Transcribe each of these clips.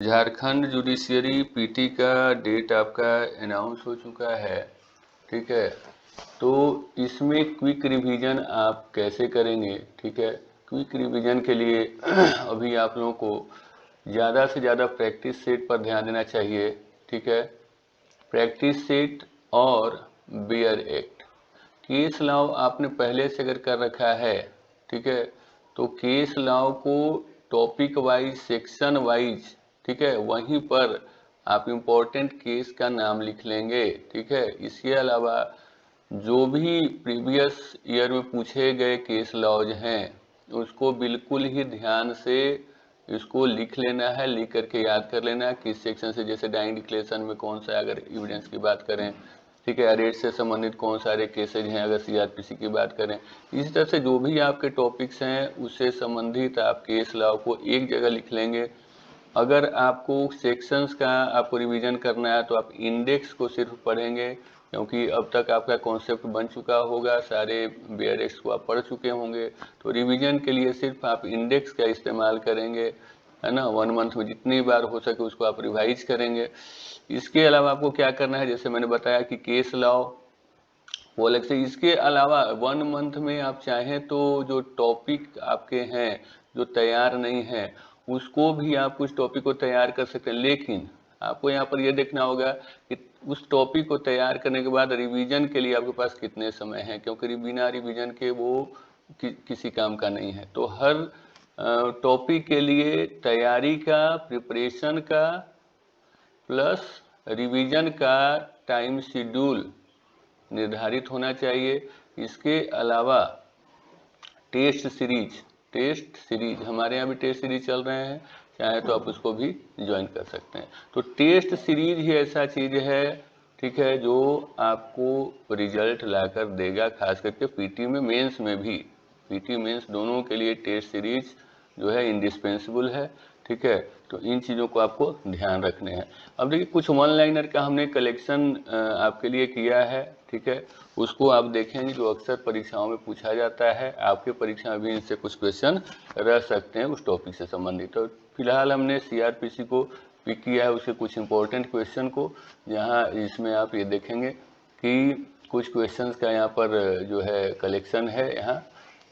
Jharkhand judiciary PT का date आपका announce हो चुका है, ठीक है। तो इसमें क्विक रिवीजन आप कैसे करेंगे, ठीक है। क्विक रिवीजन के लिए अभी आप लोगों को ज़्यादा से ज़्यादा प्रैक्टिस सेट पर ध्यान देना चाहिए, ठीक है। प्रैक्टिस सेट और बियर एक्ट, केस लॉ आपने पहले से अगर कर रखा है, ठीक है, तो केस लॉ को टॉपिक वाइज, सेक्शन वाइज, ठीक है, वहीं पर आप इम्पोर्टेंट केस का नाम लिख लेंगे, ठीक है। इसके अलावा जो भी प्रीवियस ईयर में पूछे गए केस लॉज हैं उसको बिल्कुल ही ध्यान से इसको लिख लेना है, लिख करके याद कर लेना है किस सेक्शन से। जैसे डाइंग डिक्लेरेशन में कौन सा, अगर एविडेंस की बात करें, ठीक है, अरेस्ट से संबंधित कौन सारे केसेज हैं, अगर सीआरपीसी की बात करें। इसी तरह से जो भी आपके टॉपिक्स हैं उससे संबंधित आप केस लॉ को एक जगह लिख लेंगे। अगर आपको सेक्शंस का आपको रिवीजन करना है तो आप इंडेक्स को सिर्फ पढ़ेंगे, क्योंकि अब तक आपका कॉन्सेप्ट बन चुका होगा, सारे बेयरेक्स को आप पढ़ चुके होंगे। तो रिवीजन के लिए सिर्फ आप इंडेक्स का इस्तेमाल करेंगे, है ना। 1 मंथ में जितनी बार हो सके उसको आप रिवाइज करेंगे। इसके अलावा आपको क्या करना है, जैसे मैंने बताया कि केस लॉ वो अलग से। इसके अलावा 1 मंथ में आप चाहें तो जो टॉपिक आपके हैं जो तैयार नहीं है उसको भी आप कुछ टॉपिक को तैयार कर सकते हैं, लेकिन आपको यहाँ पर यह देखना होगा कि उस टॉपिक को तैयार करने के बाद रिवीजन के लिए आपके पास कितने समय है, क्योंकि बिना रिवीजन के वो किसी काम का नहीं है। तो हर टॉपिक के लिए तैयारी का, प्रिपरेशन का प्लस रिवीजन का टाइम शेड्यूल निर्धारित होना चाहिए। इसके अलावा टेस्ट सीरीज हमारे यहाँ भी टेस्ट सीरीज चल रहे हैं, चाहे तो आप उसको भी ज्वाइन कर सकते हैं। तो टेस्ट सीरीज ही ऐसा चीज है, ठीक है, जो आपको रिजल्ट लाकर देगा, खास करके पीटी में, मेंस में भी। पीटी मेंस दोनों के लिए टेस्ट सीरीज जो है इंडिस्पेंसिबल है, ठीक है। तो इन चीज़ों को आपको ध्यान रखने हैं। अब देखिए कुछ वन लाइनर का हमने कलेक्शन आपके लिए किया है, ठीक है। उसको आप देखेंगे जो अक्सर परीक्षाओं में पूछा जाता है, आपके परीक्षा में भी इनसे कुछ क्वेश्चन रह सकते हैं उस टॉपिक से संबंधित। तो फिलहाल हमने सीआरपीसी को पिक किया है, उसके कुछ इंपॉर्टेंट क्वेश्चन को, जहां इसमें आप ये देखेंगे कि कुछ क्वेश्चंस का यहाँ पर जो है कलेक्शन है यहाँ।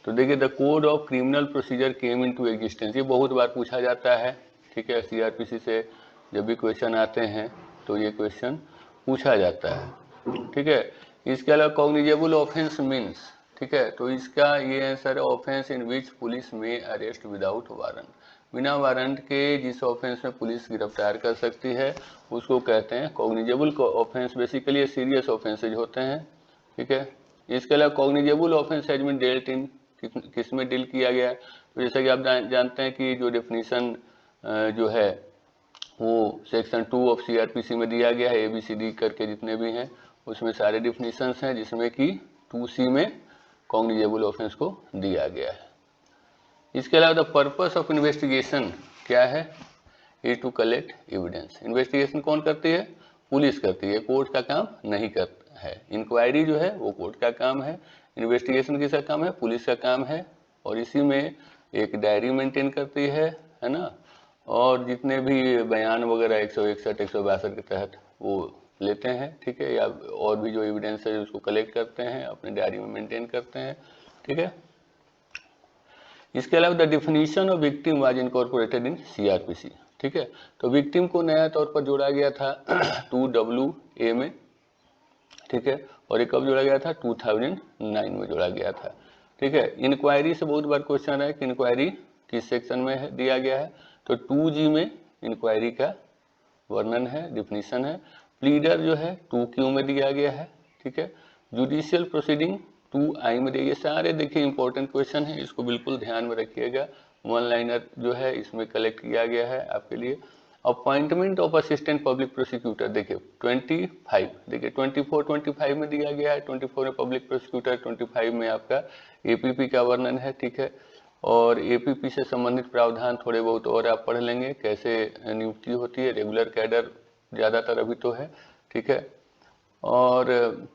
तो देखिए, the code of criminal procedure came into existence, ये बहुत बार पूछा जाता है, ठीक है। सीआरपीसी से जब भी क्वेश्चन आते हैं तो ये क्वेश्चन पूछा जाता है, ठीक है। इसके अलावा कॉग्निजेबल ऑफेंस मीन्स, ठीक है, तो इसका ये आंसर है, ऑफेंस इन विच पुलिस में अरेस्ट विदाउट वारंट, बिना वारंट के जिस ऑफेंस में पुलिस गिरफ्तार कर सकती है उसको कहते हैं cognizable offence. Basically serious offences होते हैं, ठीक है। इसके अलावा cognizable offence has been dealt in, किस में डील किया गया है। तो जैसा कि आप जानते हैं कि जो डेफिनेशन जो है वो सेक्शन 2 ऑफ सीआरपीसी में दिया गया है, ABCD करके जितने भी हैं उसमें सारे डिफिनीशंस हैं, जिसमें कि 2C में कॉग्निजेबल ऑफेंस को दिया गया है। इसके अलावा द पर्पस ऑफ इन्वेस्टिगेशन क्या है, is to collect evidence. Investigation कौन करती है, पुलिस करती है, कोर्ट का काम नहीं करता है। इंक्वायरी जो है वो कोर्ट का काम है, इन्वेस्टिगेशन किसका काम है, पुलिस का काम है। और इसी में एक डायरी मेंटेन करती है ना। और जितने भी बयान वगैरह 161, 162 के तहत वो लेते हैं, ठीक है, या और भी जो एविडेंस है उसको कलेक्ट करते हैं, अपने डायरी में मेंटेन करते हैं, ठीक है। इसके अलावा the definition of victim was incorporated in CrPC, ठीक है। तो विक्टिम को नया तौर पर जोड़ा गया था 2WA में, ठीक है। और ये कब जोड़ा गया था, 2009 में जोड़ा गया था, ठीक है। इंक्वायरी से बहुत बार क्वेश्चन है कि इंक्वायरी किस सेक्शन में है, दिया गया है। तो 2G में इंक्वायरी का वर्णन है, डिफिनीशन है। प्लीडर जो है 2Q में दिया गया है, ठीक है। जुडिशियल प्रोसीडिंग 2I में दिया गया। सारे देखिए इंपॉर्टेंट क्वेश्चन है, इसको बिल्कुल ध्यान में रखिएगा। वन लाइनर जो है इसमें कलेक्ट किया गया है आपके लिए। Appointment of assistant public prosecutor देखिए 25, देखिए 24, 25 में दिया गया है। 24 में पब्लिक प्रोसिक्यूटर, 25 में आपका APP का वर्णन है, ठीक है। और APP से संबंधित प्रावधान थोड़े बहुत और आप पढ़ लेंगे, कैसे नियुक्ति होती है, रेगुलर कैडर ज़्यादातर अभी तो है, ठीक है। और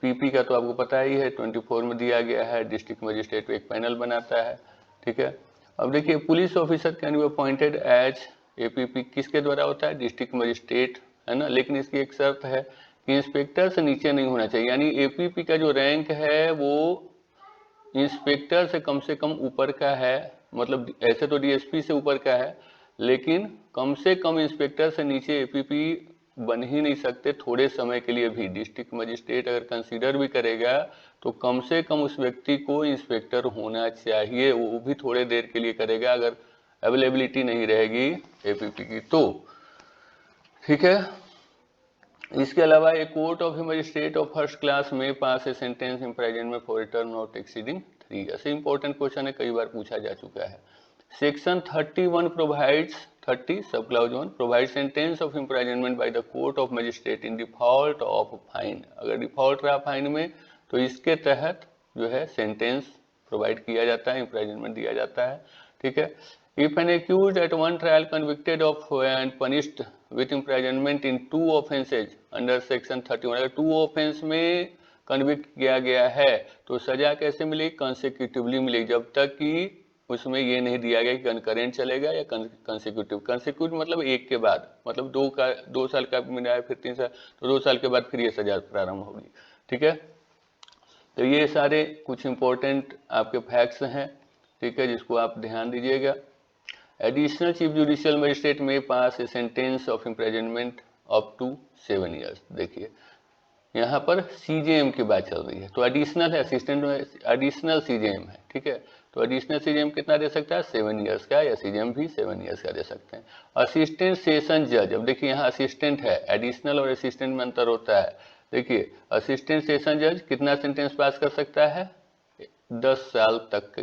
PP का तो आपको पता ही है, 24 में दिया गया है, डिस्ट्रिक्ट मजिस्ट्रेट एक पैनल बनाता है, ठीक है। अब देखिए, police officer can be appointed as APP किसके द्वारा होता है? डिस्ट्रिक्ट मजिस्ट्रेट, है ना। लेकिन इसकी एक शर्त है कि इंस्पेक्टर से नीचे नहीं होना चाहिए, यानी एपीपी का जो रैंक है वो इंस्पेक्टर से कम ऊपर का है। मतलब ऐसे तो डीएसपी से ऊपर का है, लेकिन कम से कम इंस्पेक्टर से नीचे एपीपी बन ही नहीं सकते थोड़े समय के लिए भी। डिस्ट्रिक्ट मजिस्ट्रेट अगर कंसीडर भी करेगा तो कम से कम उस व्यक्ति को इंस्पेक्टर होना चाहिए, वो भी थोड़े देर के लिए करेगा अगर अवेलेबिलिटी नहीं रहेगी एपीपी की तो, ठीक है। इसके अलावा a court of magistrate of first class में pass a sentence imprisonment for return not exceeding 3 years. Important question है, कई बार पूछा जा चुका है। Section 31 provides 30 sub clause 1 provide sentence of imprisonment by the court of magistrate in default of fine. अगर default रहा fine में तो इसके तहत जो है सेंटेंस प्रोवाइड किया जाता है, इम्प्राइजनमेंट दिया जाता है, ठीक है। If an accused at one trial convicted of and punished with imprisonment in 2 offences under section 31, अगर 2 offense में कन्विक्ट किया गया है तो सजा कैसे मिलेगी? कंसेक्यूटिवली मिलेगी, जब तक कि उसमें ये नहीं दिया गया कि कंकरेंट चलेगा या कंसेक्यूटिव। कंसेक्यूटिव मतलब एक के बाद, मतलब 2 साल का मिला है फिर 3 साल, तो 2 साल के बाद फिर ये सजा प्रारंभ होगी, ठीक है। तो ये सारे कुछ इंपॉर्टेंट आपके फैक्ट्स हैं, ठीक है, जिसको आप ध्यान दीजिएगा। एडिशनल चीफ जुडिशियल मजिस्ट्रेट में pass a sentence of imprisonment up to 7 years. देखिए यहाँ पर सीजेएम की बात चल रही है, तो एडिशनल है, असिस्टेंट में एडिशनल सीजेएम है, ठीक है। तो एडिशनल सीजेएम कितना दे सकता है? 7 ईयर्स का, या सीजेएम भी 7 ईयर्स का दे सकते हैं। असिस्टेंट सेशन जज, अब देखिए यहाँ असिस्टेंट है, एडिशनल और असिस्टेंट में अंतर होता है। देखिए असिस्टेंट सेशन जज कितना सेंटेंस पास कर सकता है? 10 साल तक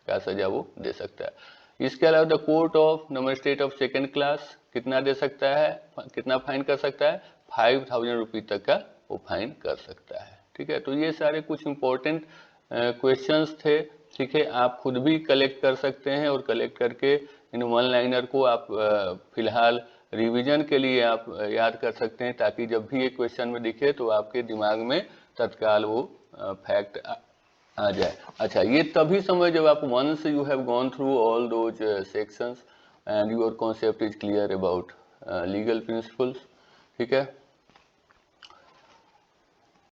का सजा वो दे सकता है। इसके अलावा the court of magistrate of second class कितना दे सकता है, कितना फाइन कर सकता है? 5000 रुपये तक का वो फाइन कर सकता है, ठीक है। तो ये सारे कुछ इंपॉर्टेंट क्वेश्चंस थे, ठीक है। आप खुद भी कलेक्ट कर सकते हैं और कलेक्ट करके इन वन लाइनर को आप फिलहाल रिवीजन के लिए आप याद कर सकते हैं, ताकि जब भी ये क्वेश्चन में दिखे तो आपके दिमाग में तत्काल वो फैक्ट आ जाए। अच्छा, ये तभी समझ जब आप once you have gone through all those sections and your concept is clear about legal principles, ठीक है।